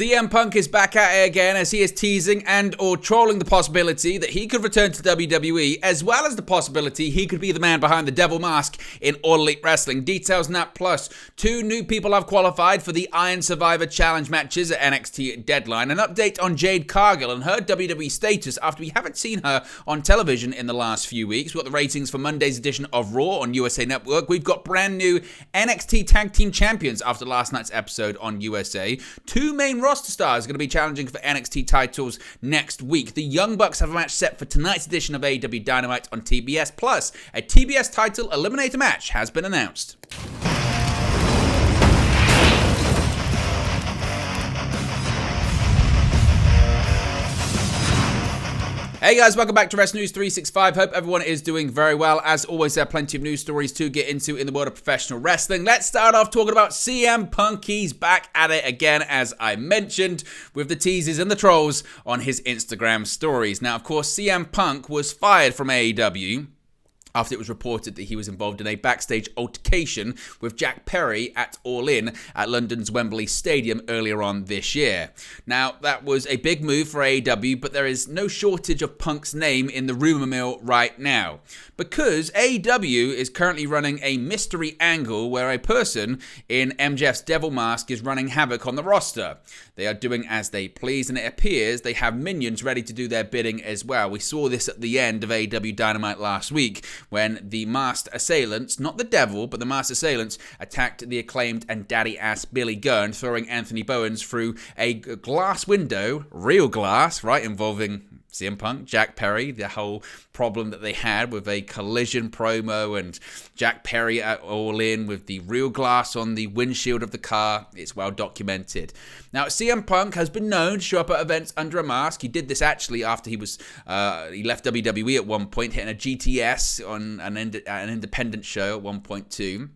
CM Punk is back at it again as he is teasing and or trolling the possibility that he could return to WWE, as well as the possibility he could be the man behind the devil mask in All Elite Wrestling. Details on that, plus 2 new people have qualified for the Iron Survivor Challenge matches at NXT Deadline. An update on Jade Cargill and her WWE status after we haven't seen her on television in the last few weeks. We've got the ratings for Monday's edition of Raw on USA Network. We've got brand new NXT Tag Team Champions after last night's episode on USA. 2 main roster stars are going to be challenging for NXT titles next week. The Young Bucks have a match set for tonight's edition of AEW Dynamite on TBS. Plus, a TBS title Eliminator match has been announced. Hey guys, welcome back to Wrestling News 365. Hope everyone is doing very well. As always, there are plenty of news stories to get into in the world of professional wrestling. Let's start off talking about CM Punk. He's back at it again, as I mentioned, with the teases and the trolls on his Instagram stories. Now, of course, CM Punk was fired from AEW after it was reported that he was involved in a backstage altercation with Jack Perry at All In at London's Wembley Stadium earlier on this year. Now, that was a big move for AEW, but there is no shortage of Punk's name in the rumour mill right now, because AEW is currently running a mystery angle where a person in MJF's devil mask is running havoc on the roster. They are doing as they please, and it appears they have minions ready to do their bidding as well. We saw this at the end of AEW Dynamite last week, when the masked assailants, not the devil, but the masked assailants, attacked the Acclaimed and daddy-ass Billy Gunn, throwing Anthony Bowens through a glass window, real glass, right, involving CM Punk, Jack Perry, the whole problem that they had with a collision promo and Jack Perry at All In with the real glass on the windshield of the car. It's well documented. Now, CM Punk has been known to show up at events under a mask. He did this actually after he left WWE at one point, hitting a GTS on an independent show at one point too.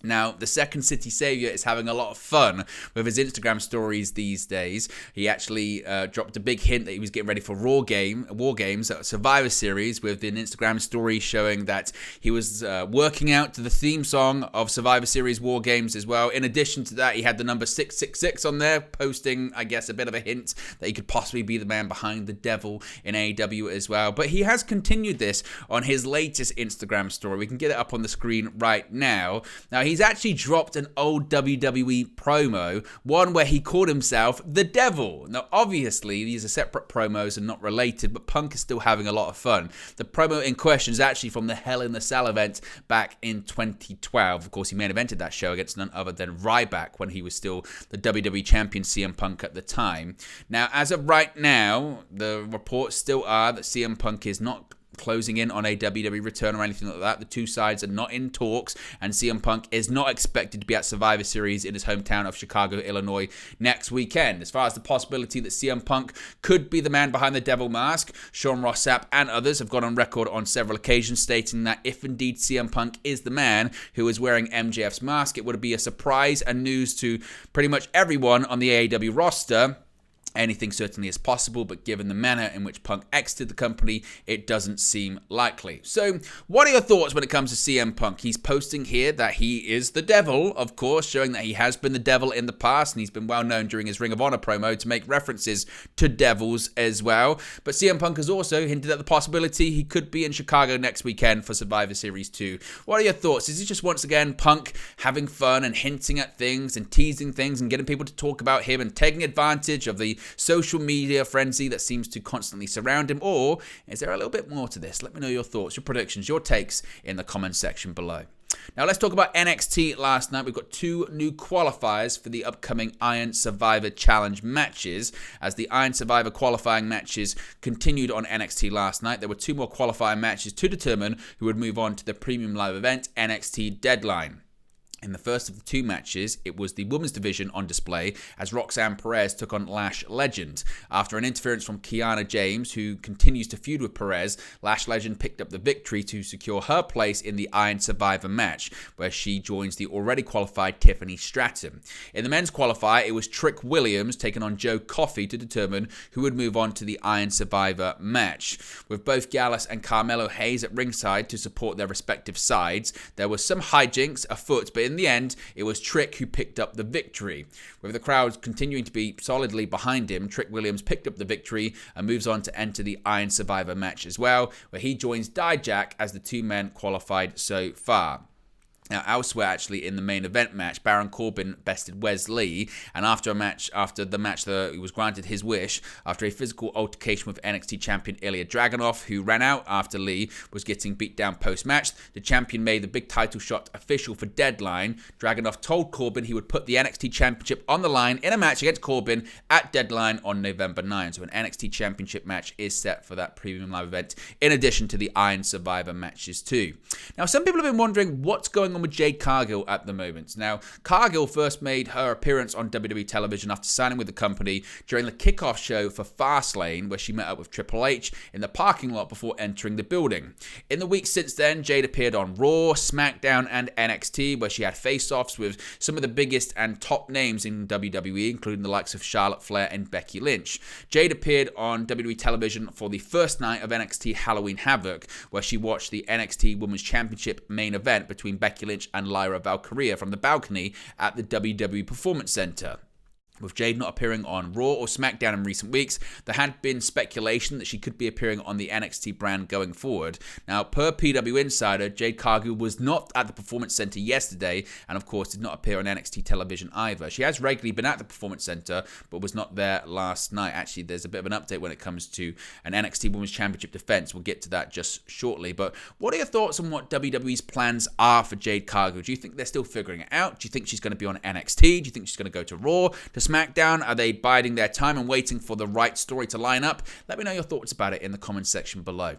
Now, the Second City Savior is having a lot of fun with his Instagram stories these days. He actually dropped a big hint that he was getting ready for War Games, Survivor Series, with an Instagram story showing that he was working out to the theme song of Survivor Series War Games as well. In addition to that, he had the number 666 on there, posting, I guess, a bit of a hint that he could possibly be the man behind the devil in AEW as well. But he has continued this on his latest Instagram story. We can get it up on the screen right now. Now, he's actually dropped an old WWE promo, one where he called himself the Devil. Now, obviously, these are separate promos and not related, but Punk is still having a lot of fun. The promo in question is actually from the Hell in the Cell event back in 2012. Of course, he main evented that show against none other than Ryback when he was still the WWE Champion CM Punk at the time. Now, as of right now, the reports still are that CM Punk is not closing in on a WWE return or anything like that. The two sides are not in talks, and CM Punk is not expected to be at Survivor Series in his hometown of Chicago, Illinois next weekend. As far as the possibility that CM Punk could be the man behind the devil mask, Sean Ross Sapp and others have gone on record on several occasions stating that if indeed CM Punk is the man who is wearing MJF's mask, it would be a surprise and news to pretty much everyone on the AEW roster. Anything certainly is possible, but given the manner in which Punk exited the company, it doesn't seem likely. So, what are your thoughts when it comes to CM Punk? He's posting here that he is the devil, of course, showing that he has been the devil in the past, and he's been well known during his Ring of Honor promo to make references to devils as well. But CM Punk has also hinted at the possibility he could be in Chicago next weekend for Survivor Series 2. What are your thoughts? Is it just once again Punk having fun and hinting at things and teasing things and getting people to talk about him and taking advantage of the social media frenzy that seems to constantly surround him, or is there a little bit more to this? Let me know your thoughts, your predictions, your takes in the comment section below. Now let's talk about NXT last night. We've got 2 new qualifiers for the upcoming Iron Survivor Challenge matches. As the Iron Survivor qualifying matches continued on NXT last night, there were 2 more qualifying matches to determine who would move on to the premium live event, NXT Deadline. In the first of the 2 matches, it was the women's division on display as Roxanne Perez took on Lash Legend. After an interference from Kiana James, who continues to feud with Perez, Lash Legend picked up the victory to secure her place in the Iron Survivor match, where she joins the already qualified Tiffany Stratton. In the men's qualifier, it was Trick Williams taking on Joe Coffey to determine who would move on to the Iron Survivor match. With both Gallus and Carmelo Hayes at ringside to support their respective sides, there was some hijinks afoot, but in the end, it was Trick who picked up the victory. With the crowd continuing to be solidly behind him, Trick Williams picked up the victory and moves on to enter the Iron Survivor match as well, where he joins Dijak as the two men qualified so far. Now, elsewhere, actually, in the main event match, Baron Corbin bested Wes Lee, and after the match, he was granted his wish after a physical altercation with NXT champion Ilya Dragunov, who ran out after Lee was getting beat down post-match. The champion made the big title shot official for Deadline. Dragunov told Corbin he would put the NXT championship on the line in a match against Corbin at Deadline on November 9. So an NXT championship match is set for that premium live event, in addition to the Iron Survivor matches too. Now, some people have been wondering what's going on with Jade Cargill at the moment. Now, Cargill first made her appearance on WWE television after signing with the company during the kickoff show for Fastlane, where she met up with Triple H in the parking lot before entering the building. In the weeks since then, Jade appeared on Raw, SmackDown, and NXT, where she had face-offs with some of the biggest and top names in WWE, including the likes of Charlotte Flair and Becky Lynch. Jade appeared on WWE television for the first night of NXT Halloween Havoc, where she watched the NXT Women's Championship main event between Becky Lynch and Lyra Valkyria from the balcony at the WWE Performance Center. With Jade not appearing on Raw or SmackDown in recent weeks, there had been speculation that she could be appearing on the NXT brand going forward. Now, per PW Insider, Jade Cargill was not at the Performance Center yesterday, and of course did not appear on NXT television either. She has regularly been at the Performance Center, but was not there last night. Actually, there's a bit of an update when it comes to an NXT Women's Championship defense. We'll get to that just shortly. But what are your thoughts on what WWE's plans are for Jade Cargill? Do you think they're still figuring it out? Do you think she's going to be on NXT? Do you think she's going to go to Raw, to SmackDown? Are they biding their time and waiting for the right story to line up? Let me know your thoughts about it in the comments section below.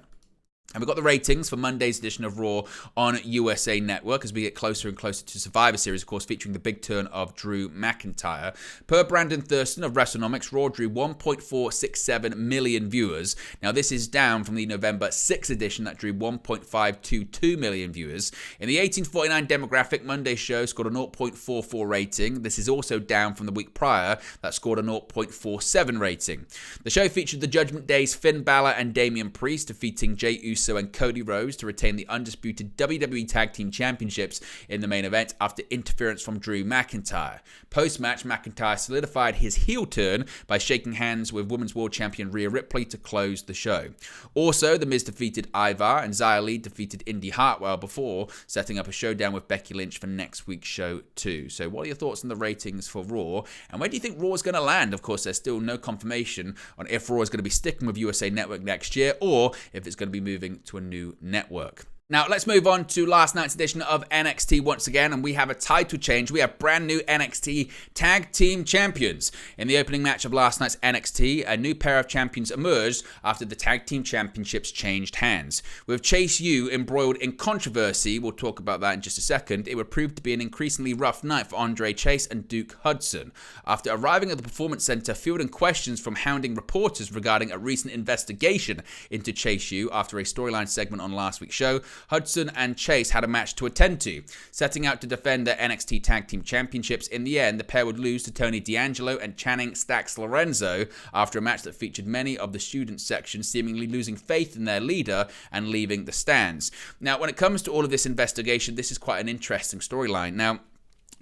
And we've got the ratings for Monday's edition of Raw on USA Network as we get closer and closer to Survivor Series, of course, featuring the big turn of Drew McIntyre. Per Brandon Thurston of WrestleNomics, Raw drew 1.467 million viewers. Now, this is down from the November 6th edition that drew 1.522 million viewers. In the 1849 demographic, Monday's show scored a 0.44 rating. This is also down from the week prior that scored a 0.47 rating. The show featured the Judgment Day's Finn Balor and Damian Priest defeating Jey Uso and Cody Rhodes to retain the undisputed WWE Tag Team Championships in the main event after interference from Drew McIntyre. Post-match, McIntyre solidified his heel turn by shaking hands with Women's World Champion Rhea Ripley to close the show. Also, The Miz defeated Ivar and Xia Li defeated Indy Hartwell before setting up a showdown with Becky Lynch for next week's show too. So what are your thoughts on the ratings for Raw? And where do you think Raw is going to land? Of course, there's still no confirmation on if Raw is going to be sticking with USA Network next year or if it's going to be moving to a new network. Now, let's move on to last night's edition of NXT once again, and we have a title change. We have brand new NXT Tag Team Champions. In the opening match of last night's NXT, a new pair of champions emerged after the Tag Team Championships changed hands. With Chase U embroiled in controversy, we'll talk about that in just a second, it would prove to be an increasingly rough night for Andre Chase and Duke Hudson. After arriving at the Performance Center, fielding questions from hounding reporters regarding a recent investigation into Chase U after a storyline segment on last week's show, Hudson and Chase had a match to attend to. Setting out to defend their NXT Tag Team Championships, in the end, the pair would lose to Tony D'Angelo and Channing Stacks Lorenzo after a match that featured many of the student section seemingly losing faith in their leader and leaving the stands. Now, when it comes to all of this investigation, this is quite an interesting storyline. Now,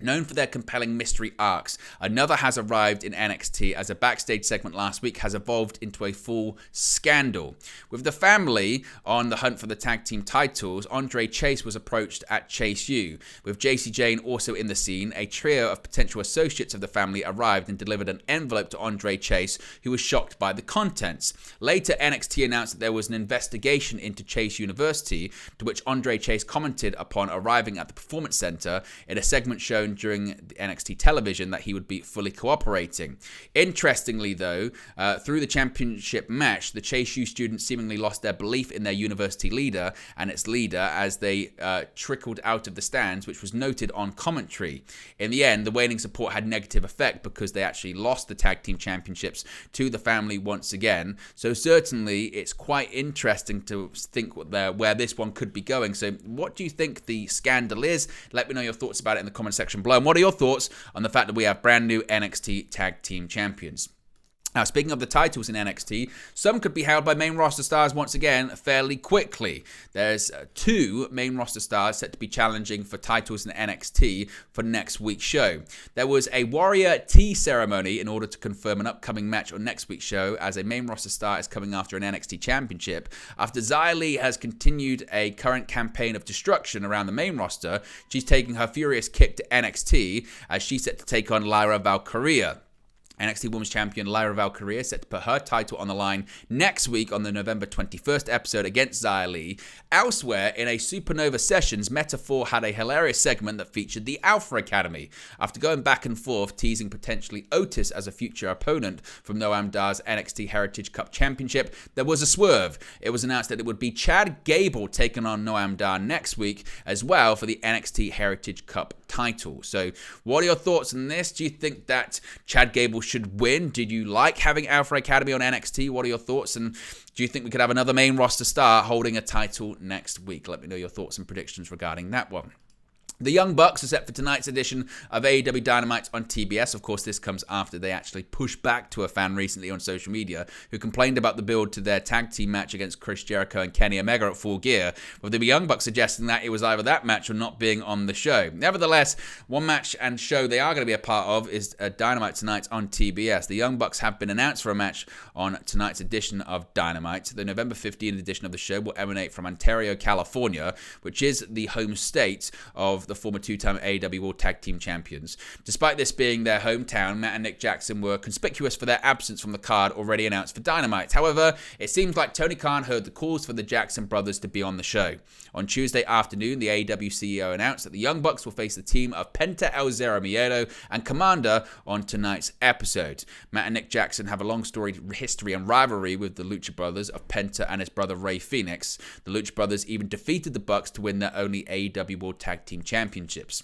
known for their compelling mystery arcs, another has arrived in NXT as a backstage segment last week has evolved into a full scandal. With the family on the hunt for the tag team titles, Andre Chase was approached at Chase U. With JC Jane also in the scene, a trio of potential associates of the family arrived and delivered an envelope to Andre Chase, who was shocked by the contents. Later, NXT announced that there was an investigation into Chase University, to which Andre Chase commented upon arriving at the Performance Center in a segment shown during the NXT television that he would be fully cooperating. Interestingly, though, through the championship match, the Chase U students seemingly lost their belief in their university leader and its leader as they trickled out of the stands, which was noted on commentary. In the end, the waning support had negative effect because they actually lost the tag team championships to the family once again. So certainly, it's quite interesting to think where this one could be going. So what do you think the scandal is? Let me know your thoughts about it in the comment section below. And what are your thoughts on the fact that we have brand new NXT Tag Team Champions? Now, speaking of the titles in NXT, some could be held by main roster stars once again fairly quickly. There's 2 main roster stars set to be challenging for titles in NXT for next week's show. There was a Warrior tea ceremony in order to confirm an upcoming match on next week's show, as a main roster star is coming after an NXT championship. After Xia Li has continued a current campaign of destruction around the main roster, she's taking her furious kick to NXT as she's set to take on Lyra Valkyria. NXT Women's Champion Lyra Valkyria set to put her title on the line next week on the November 21st episode against Xia Li. Elsewhere, in a Supernova Sessions, Metaphor had a hilarious segment that featured the Alpha Academy. After going back and forth, teasing potentially Otis as a future opponent from Noam Dar's NXT Heritage Cup Championship, there was a swerve. It was announced that it would be Chad Gable taking on Noam Dar next week as well for the NXT Heritage Cup title. So, what are your thoughts on this? Do you think that Chad Gable should win? Did you like having Alpha Academy on NXT? What are your thoughts? And do you think we could have another main roster star holding a title next week? Let me know your thoughts and predictions regarding that one. The Young Bucks are set for tonight's edition of AEW Dynamite on TBS. Of course, this comes after they actually pushed back to a fan recently on social media who complained about the build to their tag team match against Chris Jericho and Kenny Omega at Full Gear, with the Young Bucks suggesting that it was either that match or not being on the show. Nevertheless, one match and show they are going to be a part of is Dynamite tonight on TBS. The Young Bucks have been announced for a match on tonight's edition of Dynamite. The November 15th edition of the show will emanate from Ontario, California, which is the home state of the former 2-time AEW World Tag Team Champions. Despite this being their hometown, Matt and Nick Jackson were conspicuous for their absence from the card already announced for Dynamite. However, it seems like Tony Khan heard the calls for the Jackson brothers to be on the show. On Tuesday afternoon, the AEW CEO announced that the Young Bucks will face the team of Penta El Zero Miedo and Commander on tonight's episode. Matt and Nick Jackson have a long storied history and rivalry with the Lucha Brothers of Penta and his brother Rey Fenix. The Lucha Brothers even defeated the Bucks to win their only AEW World Tag Team Championships.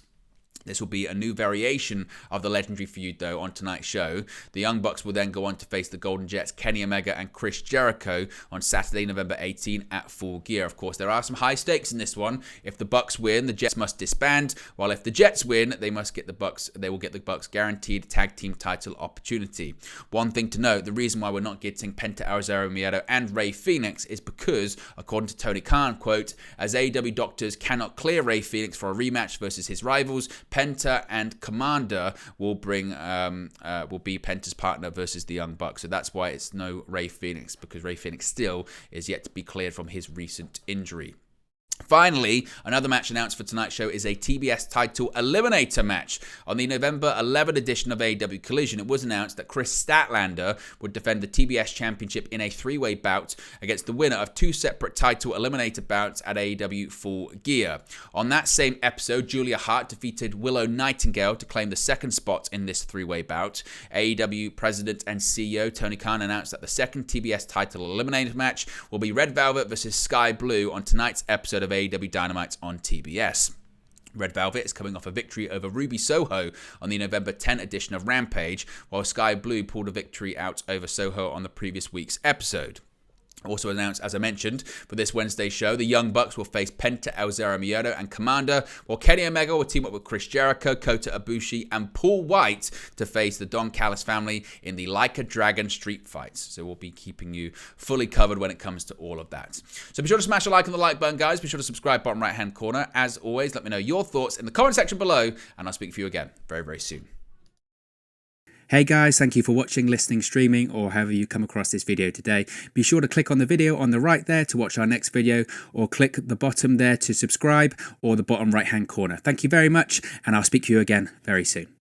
This will be a new variation of the legendary feud, though, on tonight's show. The Young Bucks will then go on to face the Golden Jets, Kenny Omega and Chris Jericho on Saturday, November 18 at Full Gear. Of course, there are some high stakes in this one. If the Bucks win, the Jets must disband, while if the Jets win, they will get the Bucks guaranteed tag team title opportunity. One thing to note, the reason why we're not getting Penta El Zero Miedo and Rey Fenix is because, according to Tony Khan, quote, as AEW doctors cannot clear Rey Fenix for a rematch versus his rivals, Penta and Commander will be Penta's partner versus the Young Bucks. So that's why it's no Rey Fenix, because Rey Fenix still is yet to be cleared from his recent injury. Finally, another match announced for tonight's show is a TBS title Eliminator match. On the November 11 edition of AEW Collision, it was announced that Chris Statlander would defend the TBS Championship in a 3-way bout against the winner of 2 separate title Eliminator bouts at AEW Full Gear. On that same episode, Julia Hart defeated Willow Nightingale to claim the second spot in this 3-way bout. AEW President and CEO Tony Khan announced that the second TBS title Eliminator match will be Red Velvet versus Sky Blue on tonight's episode of AEW Dynamite on TBS. Red Velvet is coming off a victory over Ruby Soho on the November 10 edition of Rampage, while Sky Blue pulled a victory out over Soho on the previous week's episode. Also announced, as I mentioned, for this Wednesday show, the Young Bucks will face Penta El Zero Miedo and Commander, while Kenny Omega will team up with Chris Jericho, Kota Ibushi, and Paul White to face the Don Callis family in the Like a Dragon street fights. So we'll be keeping you fully covered when it comes to all of that. So be sure to smash a like on the like button, guys. Be sure to subscribe, bottom right-hand corner. As always, let me know your thoughts in the comment section below, and I'll speak to you again very, very soon. Hey guys, thank you for watching, listening, streaming, or however you come across this video today. Be sure to click on the video on the right there to watch our next video, or click the bottom there to subscribe, or the bottom right hand corner. Thank you very much, and I'll speak to you again very soon.